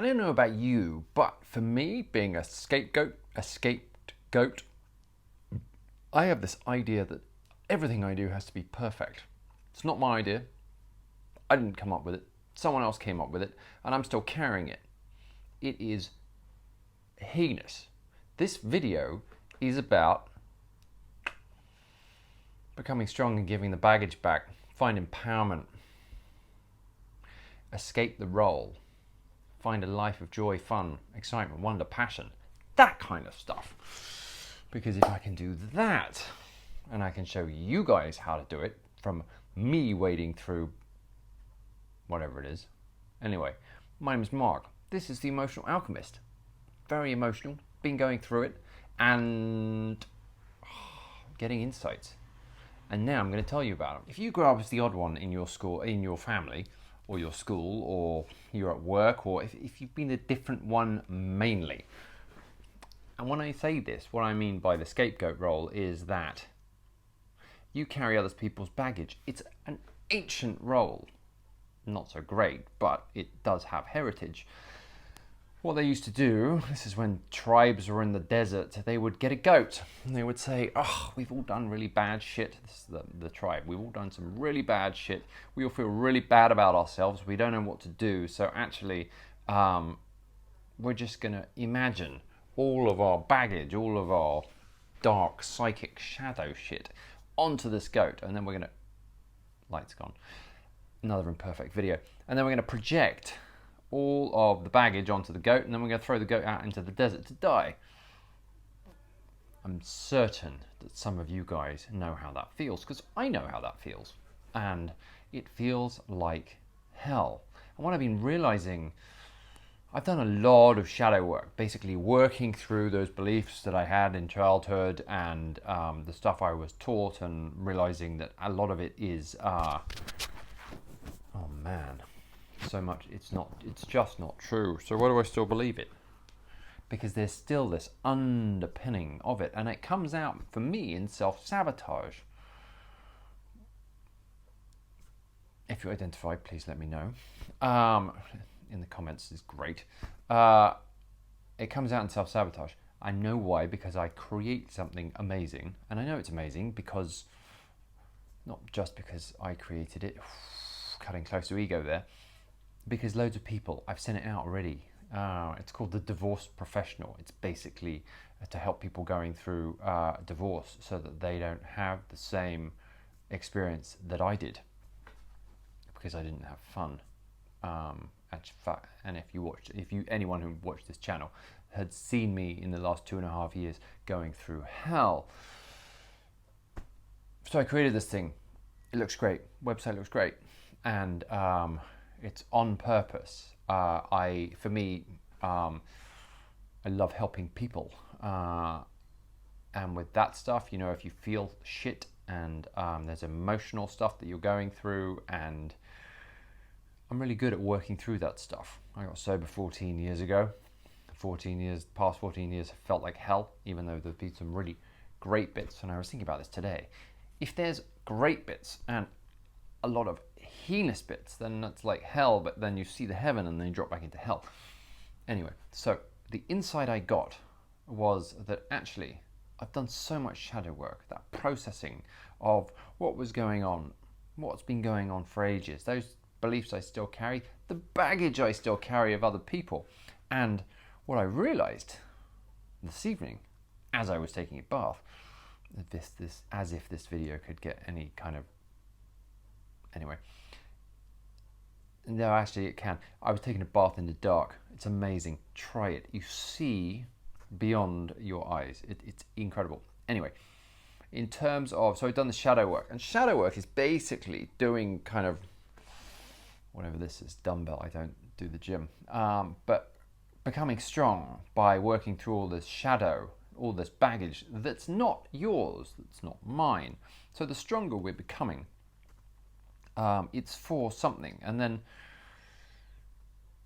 don't know about you, but for me, being a scapegoat, I have this idea that everything I do has to be perfect. It's not my idea. I didn't come up with it. Someone else came up with it, and I'm still carrying it. It is heinous. This video is about becoming strong and giving the baggage back, find empowerment, escape the role, find a life of joy, fun, excitement, wonder, passion, that kind of stuff. Because if I can do that, and I can show you guys how to do it from me wading through whatever it is. Anyway, my name is Mark. This is The Emotional Alchemist. Very emotional, been going through it and getting insights. And now I'm going to tell you about them. If you grow up as the odd one in your school, in your family, or your school, or you're at work, or if you've been a different one mainly. And when I say this, what I mean by the scapegoat role is that you carry other people's baggage. It's an ancient role. Not so great, but it does have heritage. What they used to do, this is when tribes were in the desert, they would get a goat and they would say, oh, we've all done really bad shit. This is the tribe. We've all done some really bad shit. We all feel really bad about ourselves. We don't know what to do. So actually, we're just going to imagine all of our baggage, all of our dark psychic shadow shit onto this goat. And then we're going to, lights gone, another imperfect video. And then we're going to project all of the baggage onto the goat, and then we're going to throw the goat out into the desert to die. I'm certain that some of you guys know how that feels, because I know how that feels. And it feels like hell. And what I've been realizing, I've done a lot of shadow work, basically working through those beliefs that I had in childhood and the stuff I was taught, and realizing that a lot of it is, oh man, so much it's just not true. So why do I still believe it? Because there's still this underpinning of it, and it comes out for me in self-sabotage. If you identify, please let me know in the comments. Is great. It comes out in self-sabotage. I know why, because I create something amazing, and I know it's amazing because not just because I created it, cutting close to ego there, because loads of people, I've sent it out already. It's called The Divorced Professional. It's basically to help people going through divorce so that they don't have the same experience that I did, because I didn't have fun. And anyone who watched this channel had seen me in the last 2.5 years going through hell. So I created this thing. It looks great. Website looks great. And it's on purpose. I love helping people. And with that stuff, you know, if you feel shit and there's emotional stuff that you're going through, and I'm really good at working through that stuff. I got sober 14 years ago. Past 14 years have felt like hell, even though there's been some really great bits. And I was thinking about this today. If there's great bits and a lot of heinous bits, then that's like hell, but then you see the heaven and then you drop back into hell. Anyway, so the insight I got was that actually I've done so much shadow work, that processing of what was going on, what's been going on for ages, those beliefs I still carry, the baggage I still carry of other people. And what I realized this evening as I was taking a bath, this as if this video could get any kind of, anyway, no, actually it can. I was taking a bath in the dark. It's amazing. Try it. You see beyond your eyes. It's incredible. Anyway, in terms of, so I've done the shadow work, and shadow work is basically doing kind of whatever this is, dumbbell. I don't do the gym, but becoming strong by working through all this shadow, all this baggage that's not yours, that's not mine. So the stronger we're becoming, it's for something. And then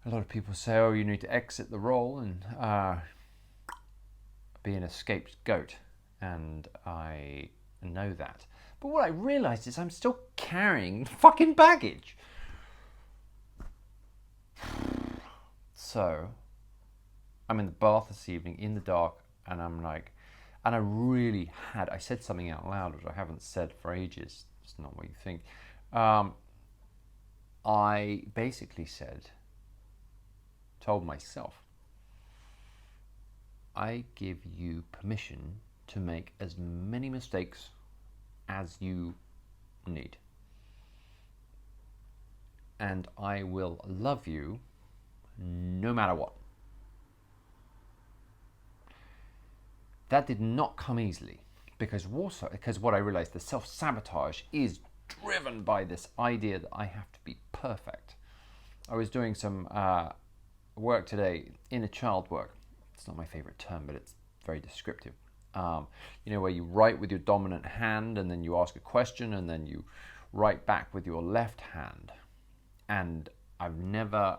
a lot of people say, oh, you need to exit the role and be an escaped goat. And I know that. But what I realized is I'm still carrying fucking baggage. So I'm in the bath this evening in the dark, and I'm like, and I said something out loud which I haven't said for ages. It's not what you think. I basically told myself, I give you permission to make as many mistakes as you need. And I will love you no matter what. That did not come easily, because what I realized, the self-sabotage is driven by this idea that I have to be perfect. I was doing some work today, inner child work. It's not my favorite term, but it's very descriptive. Where you write with your dominant hand, and then you ask a question, and then you write back with your left hand. And I've never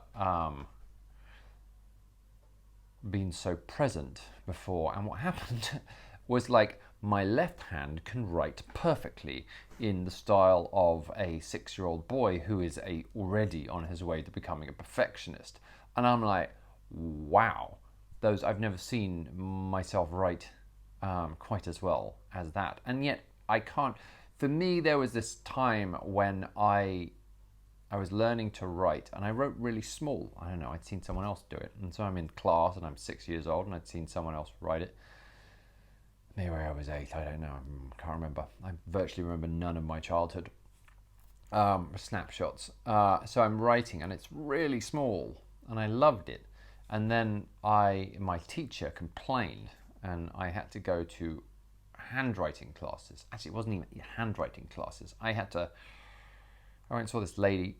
been so present before. And what happened was, like, my left hand can write perfectly in the style of a 6-year-old boy who is already on his way to becoming a perfectionist. And I'm like, wow, I've never seen myself write quite as well as that. And yet I can't. For me, there was this time when I was learning to write, and I wrote really small. I don't know, I'd seen someone else do it. And so I'm in class, and I'm 6 years old, and I'd seen someone else write it. Maybe I was 8, I don't know, I can't remember. I virtually remember none of my childhood snapshots. So I'm writing, and it's really small, and I loved it. And then my teacher complained, and I had to go to handwriting classes. Actually, it wasn't even handwriting classes. I went and saw this lady,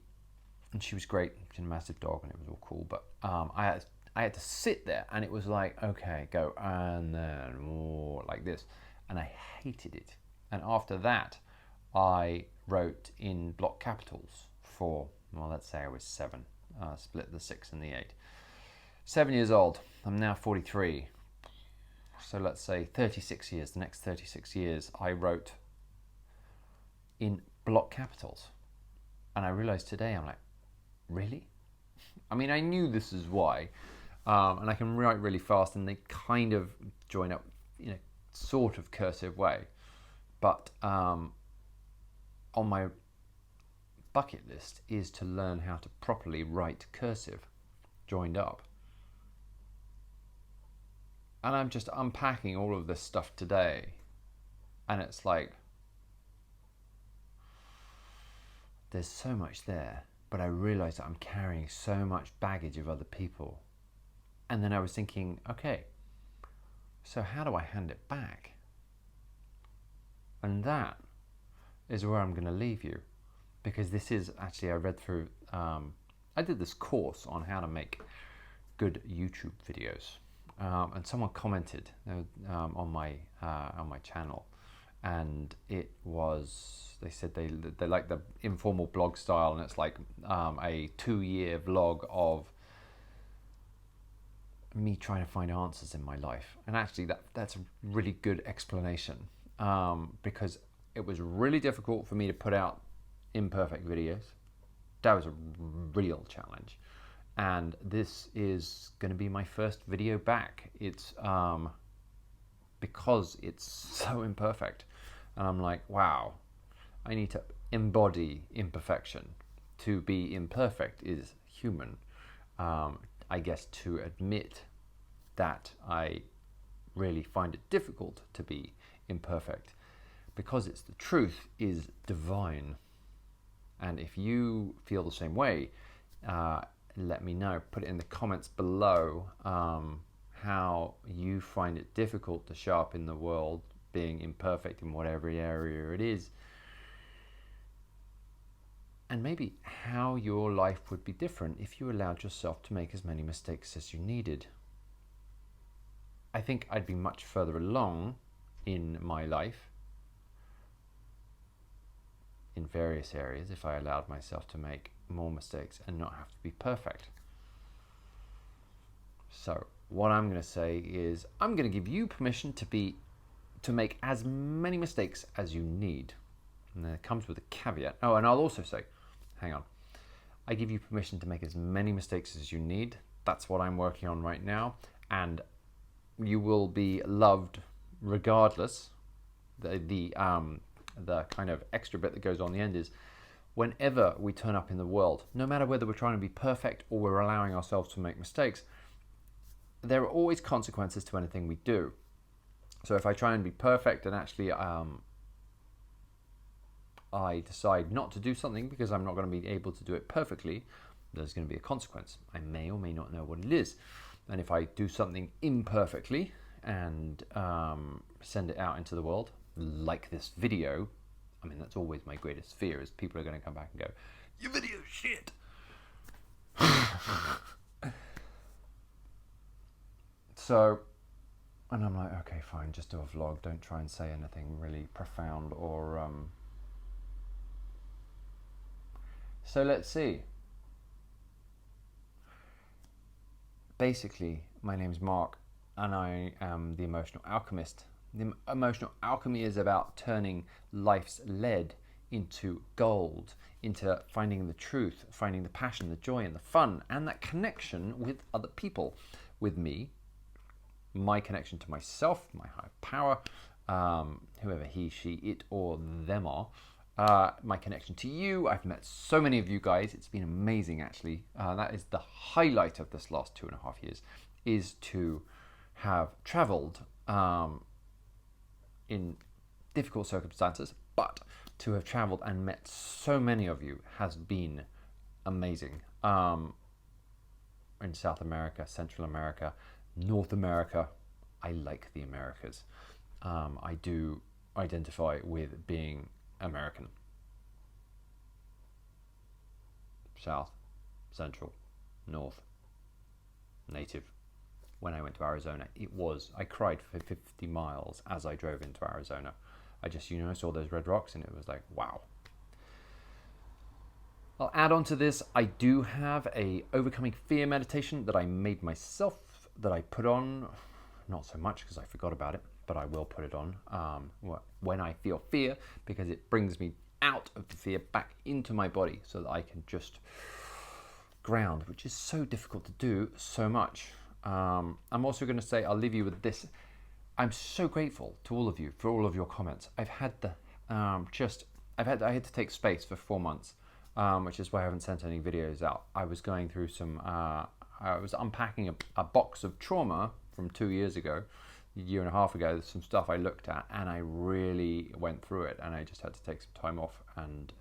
and she was great. She had a massive dog, and it was all cool. But I had to sit there, and it was like, okay, go, and then more like this. And I hated it. And after that, I wrote in block capitals for, well, let's say I was 7. Split the 6 and the 8. 7 years old. I'm now 43. So let's say 36 years. The next 36 years, I wrote in block capitals. And I realized today, I'm like, really? I mean, I knew this is why. And I can write really fast, and they kind of join up in a sort of cursive way. But on my bucket list is to learn how to properly write cursive, joined up. And I'm just unpacking all of this stuff today. And it's like, there's so much there, but I realize that I'm carrying so much baggage of other people. And then I was thinking, okay, so how do I hand it back? And that is where I'm going to leave you. Because this is actually, I read through, I did this course on how to make good YouTube videos. And someone commented on my channel, and it was, they said they like the informal blog style, and it's like a 2-year vlog of me trying to find answers in my life. And actually that's a really good explanation, because it was really difficult for me to put out imperfect videos. That was a real challenge. And this is going to be my first video back. It's because it's so imperfect. And I'm like, wow, I need to embody imperfection. To be imperfect is human. I guess to admit that I really find it difficult to be imperfect, because it's the truth, is divine. And if you feel the same way, let me know. Put it in the comments below how you find it difficult to show up in the world being imperfect in whatever area it is. And maybe how your life would be different if you allowed yourself to make as many mistakes as you needed. I think I'd be much further along in my life in various areas if I allowed myself to make more mistakes and not have to be perfect. So what I'm going to say is, I'm going to give you permission to make as many mistakes as you need. And then it comes with a caveat. Oh, and I'll also say, hang on, I give you permission to make as many mistakes as you need. That's what I'm working on right now, and you will be loved regardless. The kind of extra bit that goes on the end is, whenever we turn up in the world, no matter whether we're trying to be perfect or we're allowing ourselves to make mistakes, there are always consequences to anything we do. So if I try and be perfect and actually I decide not to do something because I'm not going to be able to do it perfectly, there's going to be a consequence. I may or may not know what it is. And if I do something imperfectly and send it out into the world, like this video, I mean, that's always my greatest fear, is people are going to come back and go, your video's shit. So, and I'm like, okay, fine, just do a vlog. Don't try and say anything really profound or... So let's see. Basically, my name's Mark, and I am the Emotional Alchemist. The Emotional Alchemy is about turning life's lead into gold, into finding the truth, finding the passion, the joy, and the fun, and that connection with other people, with me, my connection to myself, my higher power, whoever he, she, it, or them are. My connection to you. I've met so many of you guys. It's been amazing, actually. That is the highlight of this last 2.5 years, is to have traveled in difficult circumstances, but to have traveled and met so many of you has been amazing. In South America, Central America, North America. I like the Americas. I do identify with being American. South, Central, North, Native. When I went to Arizona, I cried for 50 miles as I drove into Arizona. I just, saw those red rocks and it was like, wow. I'll add on to this, I do have a overcoming fear meditation that I made myself, that I put on, not so much because I forgot about it, but I will put it on when I feel fear, because it brings me out of the fear back into my body so that I can just ground, which is so difficult to do so much. I'm also going to say, I'll leave you with this. I'm so grateful to all of you for all of your comments. I've had I had to take space for 4 months, which is why I haven't sent any videos out. I was going through I was unpacking a box of trauma from 2 years ago, a year and a half ago. There's some stuff I looked at and I really went through it, and I just had to take some time off. And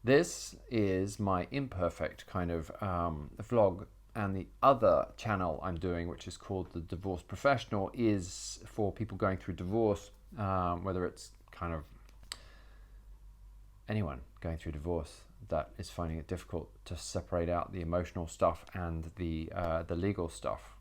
this is my imperfect kind of vlog, and the other channel I'm doing, which is called The Divorce Professional, is for people going through divorce, whether it's kind of anyone going through divorce that is finding it difficult to separate out the emotional stuff and the legal stuff,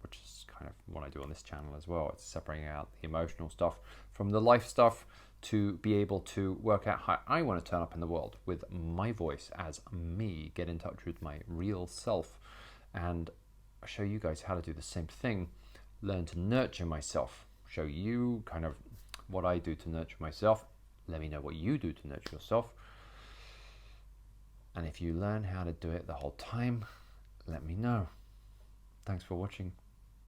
which is kind of what I do on this channel as well. It's separating out the emotional stuff from the life stuff to be able to work out how I want to turn up in the world with my voice as me, get in touch with my real self, and show you guys how to do the same thing, learn to nurture myself, show you kind of what I do to nurture myself. Let me know what you do to nurture yourself. And if you learn how to do it the whole time, let me know. Thanks for watching.